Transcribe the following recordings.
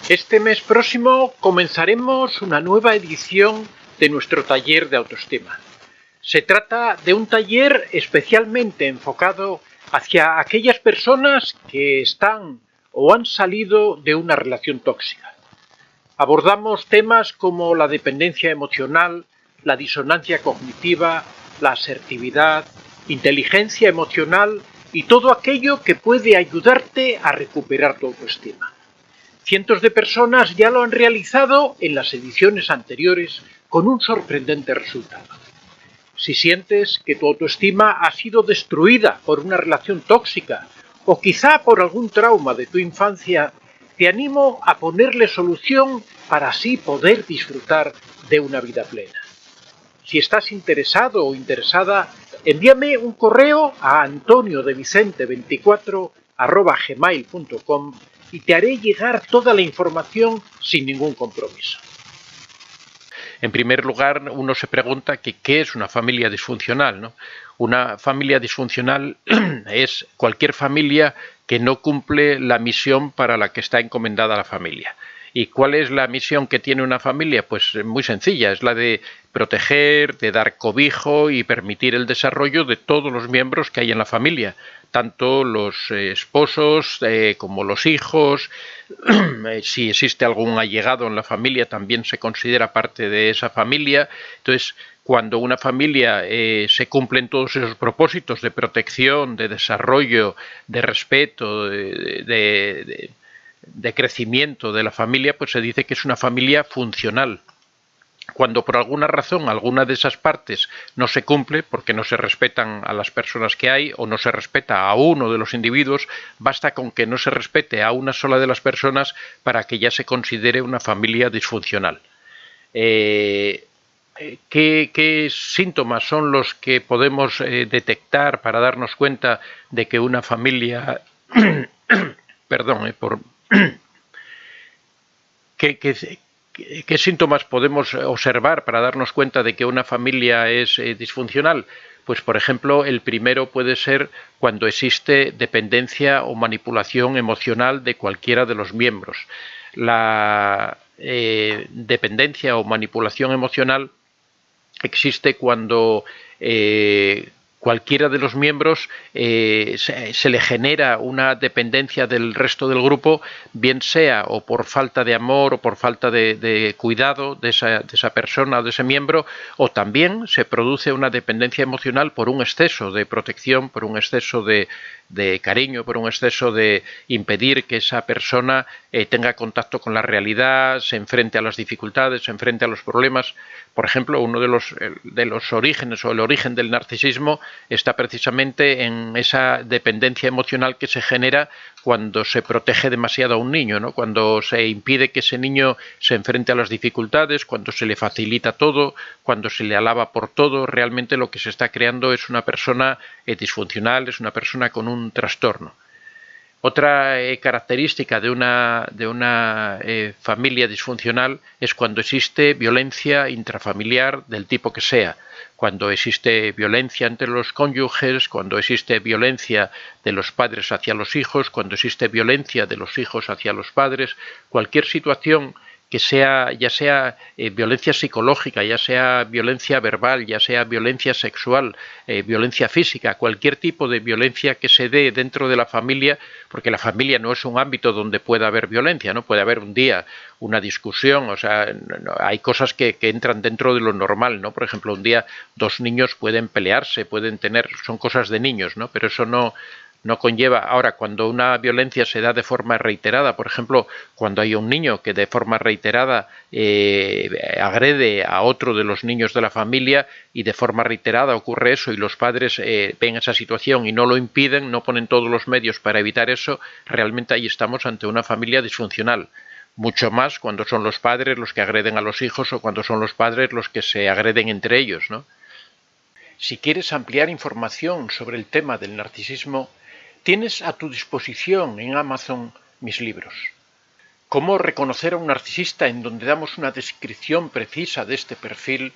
Este mes próximo comenzaremos una nueva edición de nuestro taller de autoestima. Se trata de un taller especialmente enfocado hacia aquellas personas que están o han salido de una relación tóxica. Abordamos temas como la dependencia emocional, la disonancia cognitiva, la asertividad, inteligencia emocional y todo aquello que puede ayudarte a recuperar tu autoestima. Cientos de personas ya lo han realizado en las ediciones anteriores con un sorprendente resultado. Si sientes que tu autoestima ha sido destruida por una relación tóxica o quizá por algún trauma de tu infancia, te animo a ponerle solución para así poder disfrutar de una vida plena. Si estás interesado o interesada, envíame un correo a antoniodevicente24@gmail.com y te haré llegar toda la información sin ningún compromiso. En primer lugar, uno se pregunta que ¿qué es una familia disfuncional, ¿no? Una familia disfuncional es cualquier familia que no cumple la misión para la que está encomendada la familia. ¿Y cuál es la misión que tiene una familia? Pues muy sencilla, es la de proteger, de dar cobijo y permitir el desarrollo de todos los miembros que hay en la familia, tanto los esposos como los hijos. Si existe algún allegado en la familia, también se considera parte de esa familia. Entonces, cuando una familia se cumplen todos esos propósitos de protección, de desarrollo, de respeto, de crecimiento de la familia, pues se dice que es una familia funcional. Cuando por alguna razón alguna de esas partes no se cumple, porque no se respetan a las personas que hay o no se respeta a uno de los individuos, basta con que no se respete a una sola de las personas para que ya se considere una familia disfuncional. ¿Qué síntomas son los que podemos detectar para darnos cuenta de que una familia... ¿Qué síntomas podemos observar para darnos cuenta de que una familia es disfuncional? Pues, por ejemplo, el primero puede ser cuando existe dependencia o manipulación emocional de cualquiera de los miembros. La dependencia o manipulación emocional existe cuando cualquiera de los miembros se le genera una dependencia del resto del grupo, bien sea o por falta de amor o por falta de cuidado de esa persona o de ese miembro, o también se produce una dependencia emocional por un exceso de protección, por un exceso de cariño, por un exceso de impedir que esa persona tenga contacto con la realidad, se enfrente a las dificultades, se enfrente a los problemas. Por ejemplo, uno de los orígenes o el origen del narcisismo está precisamente en esa dependencia emocional que se genera cuando se protege demasiado a un niño, ¿no? Cuando se impide que ese niño se enfrente a las dificultades, cuando se le facilita todo, cuando se le alaba por todo. Realmente lo que se está creando es una persona disfuncional, es una persona con un trastorno. Otra característica de una familia disfuncional es cuando existe violencia intrafamiliar del tipo que sea, cuando existe violencia entre los cónyuges, cuando existe violencia de los padres hacia los hijos, cuando existe violencia de los hijos hacia los padres, cualquier situación que sea, ya sea violencia psicológica, ya sea violencia verbal, ya sea violencia sexual, violencia física, cualquier tipo de violencia que se dé dentro de la familia, porque la familia no es un ámbito donde pueda haber violencia, ¿no? Puede haber un día una discusión, o sea, hay cosas que entran dentro de lo normal, ¿no? Por ejemplo, un día dos niños pueden pelearse, son cosas de niños, ¿no? Pero eso no conlleva. Ahora, cuando una violencia se da de forma reiterada, por ejemplo, cuando hay un niño que de forma reiterada agrede a otro de los niños de la familia y de forma reiterada ocurre eso y los padres ven esa situación y no lo impiden, no ponen todos los medios para evitar eso, realmente ahí estamos ante una familia disfuncional. Mucho más cuando son los padres los que agreden a los hijos o cuando son los padres los que se agreden entre ellos, ¿no? Si quieres ampliar información sobre el tema del narcisismo, tienes a tu disposición en Amazon mis libros. Cómo reconocer a un narcisista, en donde damos una descripción precisa de este perfil.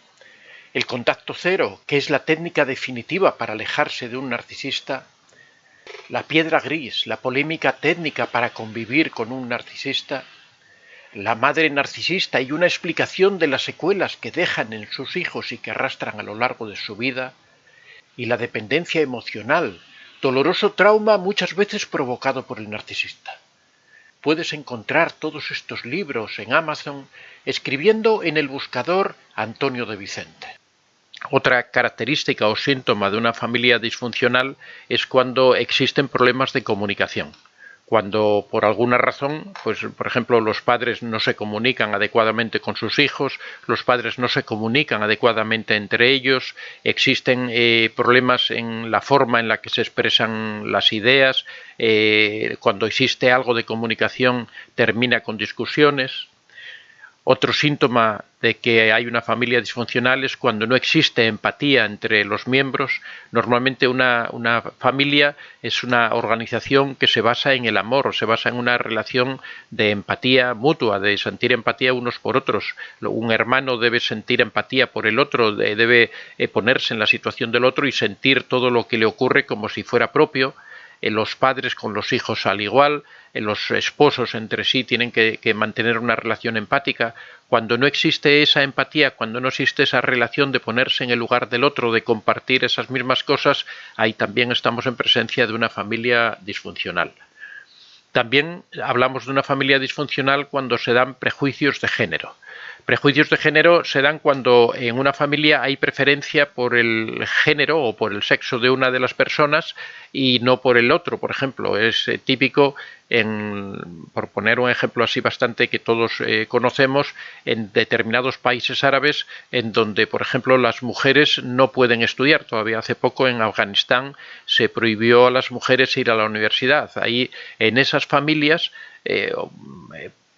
El contacto cero, que es la técnica definitiva para alejarse de un narcisista. La piedra gris, la polémica técnica para convivir con un narcisista. la madre narcisista y una explicación de las secuelas que dejan en sus hijos y que arrastran a lo largo de su vida, y la dependencia emocional, doloroso trauma muchas veces provocado por el narcisista. Puedes encontrar todos estos libros en Amazon escribiendo en el buscador Antonio de Vicente. Otra característica o síntoma de una familia disfuncional es cuando existen problemas de comunicación. Cuando por alguna razón, pues por ejemplo, los padres no se comunican adecuadamente con sus hijos, los padres no se comunican adecuadamente entre ellos, existen problemas en la forma en la que se expresan las ideas, cuando existe algo de comunicación termina con discusiones. Otro síntoma de que hay una familia disfuncional es cuando no existe empatía entre los miembros. Normalmente una familia es una organización que se basa en el amor, se basa en una relación de empatía mutua, de sentir empatía unos por otros. Un hermano debe sentir empatía por el otro, debe ponerse en la situación del otro y sentir todo lo que le ocurre como si fuera propio. Los padres con los hijos al igual, los esposos entre sí tienen que mantener una relación empática. Cuando no existe esa empatía, cuando no existe esa relación de ponerse en el lugar del otro, de compartir esas mismas cosas, ahí también estamos en presencia de una familia disfuncional. También hablamos de una familia disfuncional cuando se dan prejuicios de género. Prejuicios de género se dan cuando en una familia hay preferencia por el género o por el sexo de una de las personas y no por el otro. Por ejemplo, es típico, por poner un ejemplo así bastante que todos conocemos, en determinados países árabes en donde, por ejemplo, las mujeres no pueden estudiar. Todavía hace poco en Afganistán se prohibió a las mujeres ir a la universidad. Ahí, en esas familias,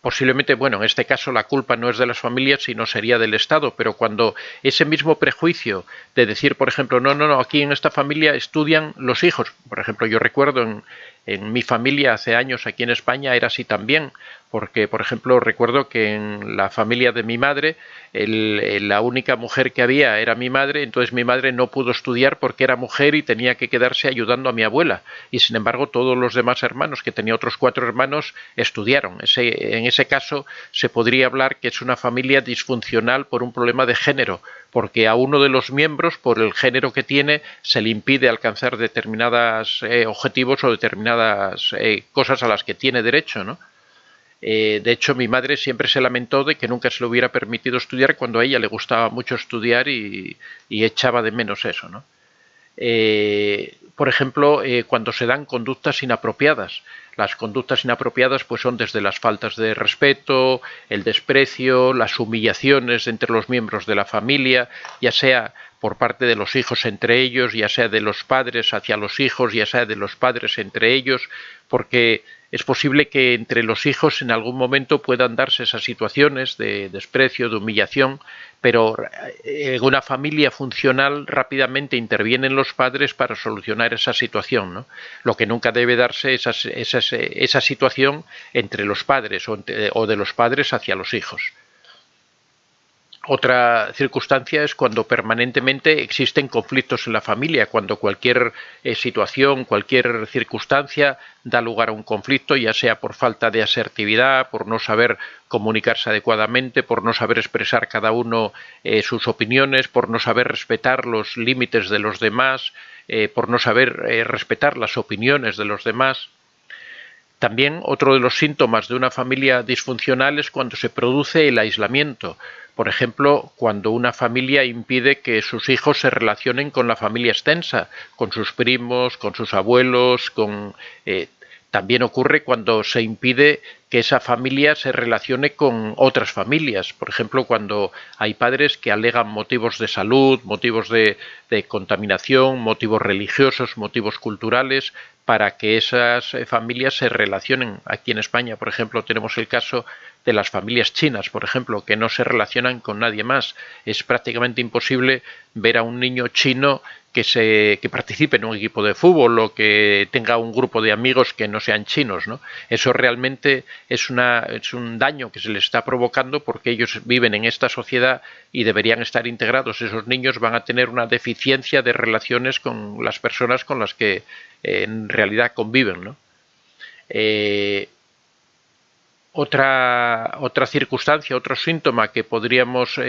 posiblemente, bueno, en este caso la culpa no es de las familias, sino sería del Estado, pero cuando ese mismo prejuicio de decir, por ejemplo, no, aquí en esta familia estudian los hijos, por ejemplo, yo recuerdo en mi familia hace años aquí en España era así también, porque, por ejemplo, recuerdo que en la familia de mi madre, la única mujer que había era mi madre, entonces mi madre no pudo estudiar porque era mujer y tenía que quedarse ayudando a mi abuela, y sin embargo todos los demás hermanos, que tenía otros 4 hermanos, estudiaron. En ese caso se podría hablar que es una familia disfuncional por un problema de género, porque a uno de los miembros, por el género que tiene, se le impide alcanzar determinados objetivos o determinadas cosas a las que tiene derecho, ¿no? De hecho, mi madre siempre se lamentó de que nunca se le hubiera permitido estudiar cuando a ella le gustaba mucho estudiar y echaba de menos eso, ¿no? Por ejemplo, cuando se dan conductas inapropiadas. Las conductas inapropiadas pues son desde las faltas de respeto, el desprecio, las humillaciones entre los miembros de la familia, ya sea por parte de los hijos entre ellos, ya sea de los padres hacia los hijos, ya sea de los padres entre ellos, porque es posible que entre los hijos en algún momento puedan darse esas situaciones de desprecio, de humillación, pero en una familia funcional rápidamente intervienen los padres para solucionar esa situación, ¿no? Lo que nunca debe darse es esa situación entre los padres o de los padres hacia los hijos. Otra circunstancia es cuando permanentemente existen conflictos en la familia, cuando cualquier situación, cualquier circunstancia da lugar a un conflicto, ya sea por falta de asertividad, por no saber comunicarse adecuadamente, por no saber expresar cada uno sus opiniones, por no saber respetar los límites de los demás, por no saber respetar las opiniones de los demás. También otro de los síntomas de una familia disfuncional es cuando se produce el aislamiento. Por ejemplo, cuando una familia impide que sus hijos se relacionen con la familia extensa, con sus primos, con sus abuelos, también ocurre cuando se impide que esa familia se relacione con otras familias. Por ejemplo, cuando hay padres que alegan motivos de salud, motivos de contaminación, motivos religiosos, motivos culturales, para que esas familias se relacionen. Aquí en España, por ejemplo, tenemos el caso de las familias chinas, por ejemplo, que no se relacionan con nadie más. Es prácticamente imposible ver a un niño chino que participe en un equipo de fútbol o que tenga un grupo de amigos que no sean chinos, ¿no? Eso realmente es un daño que se les está provocando porque ellos viven en esta sociedad y deberían estar integrados. Esos niños van a tener una deficiencia de relaciones con las personas con las que en realidad conviven, ¿no? Otra circunstancia, otro síntoma que podríamos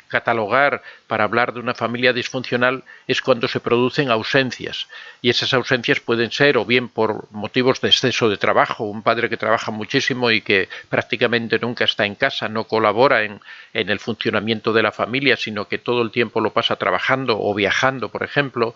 catalogar para hablar de una familia disfuncional es cuando se producen ausencias. Y esas ausencias pueden ser o bien por motivos de exceso de trabajo, un padre que trabaja muchísimo y que prácticamente nunca está en casa, no colabora en el funcionamiento de la familia, sino que todo el tiempo lo pasa trabajando o viajando, por ejemplo.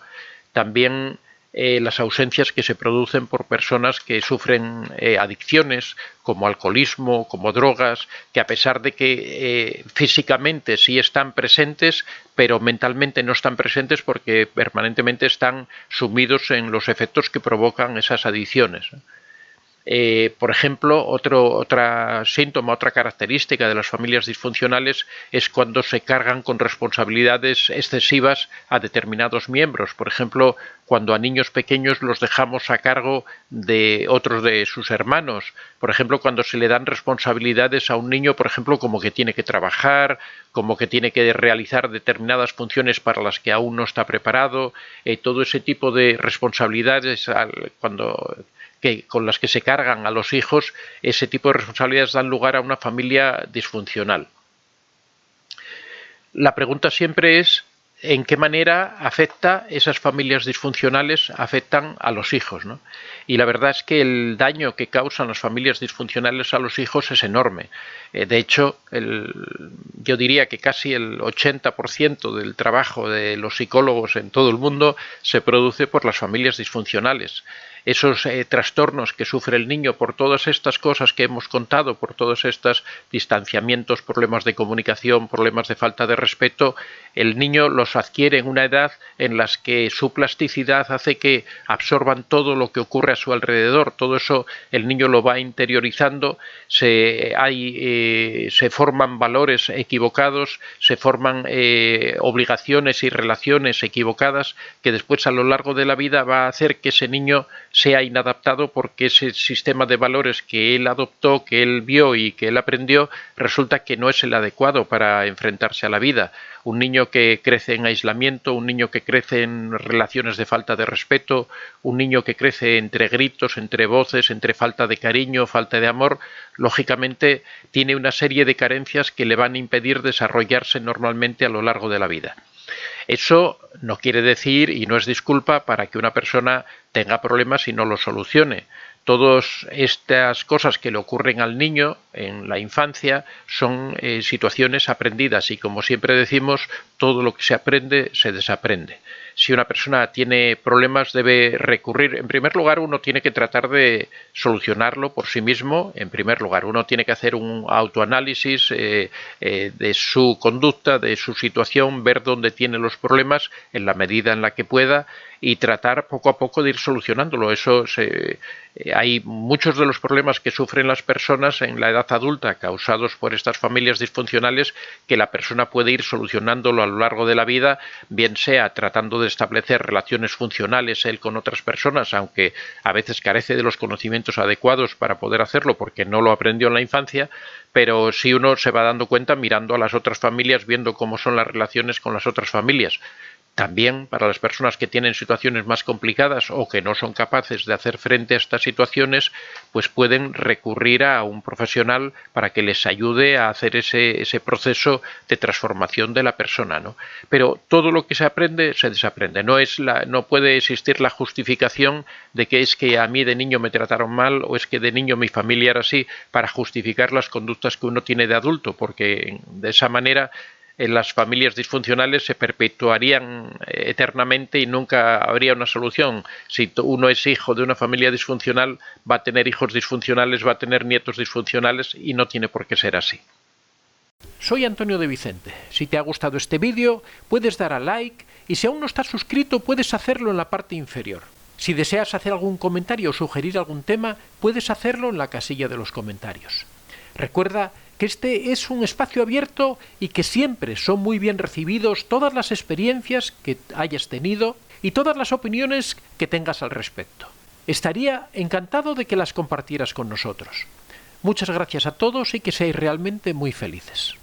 También las ausencias que se producen por personas que sufren adicciones como alcoholismo, como drogas, que a pesar de que físicamente sí están presentes, pero mentalmente no están presentes porque permanentemente están sumidos en los efectos que provocan esas adicciones. Por ejemplo, otra síntoma, otra característica de las familias disfuncionales es cuando se cargan con responsabilidades excesivas a determinados miembros. Por ejemplo, cuando a niños pequeños los dejamos a cargo de otros de sus hermanos. Por ejemplo, cuando se le dan responsabilidades a un niño, por ejemplo, como que tiene que trabajar, como que tiene que realizar determinadas funciones para las que aún no está preparado. Todo ese tipo de responsabilidades con las que se cargan a los hijos, ese tipo de responsabilidades dan lugar a una familia disfuncional. La pregunta siempre es en qué manera esas familias disfuncionales afectan a los hijos, ¿no? Y la verdad es que el daño que causan las familias disfuncionales a los hijos es enorme. De hecho, yo diría que casi el 80% del trabajo de los psicólogos en todo el mundo se produce por las familias disfuncionales. Esos trastornos que sufre el niño por todas estas cosas que hemos contado, por todos estos distanciamientos, problemas de comunicación, problemas de falta de respeto, el niño los adquiere en una edad en la que su plasticidad hace que absorban todo lo que ocurre a su alrededor. Todo eso el niño lo va interiorizando, se forman valores equivocados, se forman obligaciones y relaciones equivocadas que después a lo largo de la vida va a hacer que ese niño sea inadaptado porque ese sistema de valores que él adoptó, que él vio y que él aprendió, resulta que no es el adecuado para enfrentarse a la vida. Un niño que crece en aislamiento, un niño que crece en relaciones de falta de respeto, un niño que crece entre gritos, entre voces, entre falta de cariño, falta de amor, lógicamente tiene una serie de carencias que le van a impedir desarrollarse normalmente a lo largo de la vida. Eso no quiere decir y no es disculpa para que una persona tenga problemas y no los solucione. Todas estas cosas que le ocurren al niño en la infancia son situaciones aprendidas y, como siempre decimos, todo lo que se aprende se desaprende. Si una persona tiene problemas debe recurrir, en primer lugar uno tiene que tratar de solucionarlo por sí mismo, en primer lugar uno tiene que hacer un autoanálisis de su conducta, de su situación, ver dónde tiene los problemas en la medida en la que pueda y tratar poco a poco de ir solucionándolo. Hay muchos de los problemas que sufren las personas en la edad adulta causados por estas familias disfuncionales que la persona puede ir solucionándolo a lo largo de la vida, bien sea tratando de establecer relaciones funcionales él con otras personas, aunque a veces carece de los conocimientos adecuados para poder hacerlo porque no lo aprendió en la infancia, pero sí uno se va dando cuenta mirando a las otras familias, viendo cómo son las relaciones con las otras familias. También para las personas que tienen situaciones más complicadas o que no son capaces de hacer frente a estas situaciones, pues pueden recurrir a un profesional para que les ayude a hacer ese proceso de transformación de la persona, ¿no? Pero todo lo que se aprende se desaprende. No puede existir la justificación de que es que a mí de niño me trataron mal o es que de niño mi familia era así para justificar las conductas que uno tiene de adulto, porque de esa manera las familias disfuncionales se perpetuarían eternamente y nunca habría una solución. Si uno es hijo de una familia disfuncional, va a tener hijos disfuncionales, va a tener nietos disfuncionales y no tiene por qué ser así. Soy Antonio de Vicente. Si te ha gustado este vídeo, puedes dar a like y si aún no estás suscrito, puedes hacerlo en la parte inferior. Si deseas hacer algún comentario o sugerir algún tema, puedes hacerlo en la casilla de los comentarios. Recuerda que este es un espacio abierto y que siempre son muy bien recibidos todas las experiencias que hayas tenido y todas las opiniones que tengas al respecto. Estaría encantado de que las compartieras con nosotros. Muchas gracias a todos y que seáis realmente muy felices.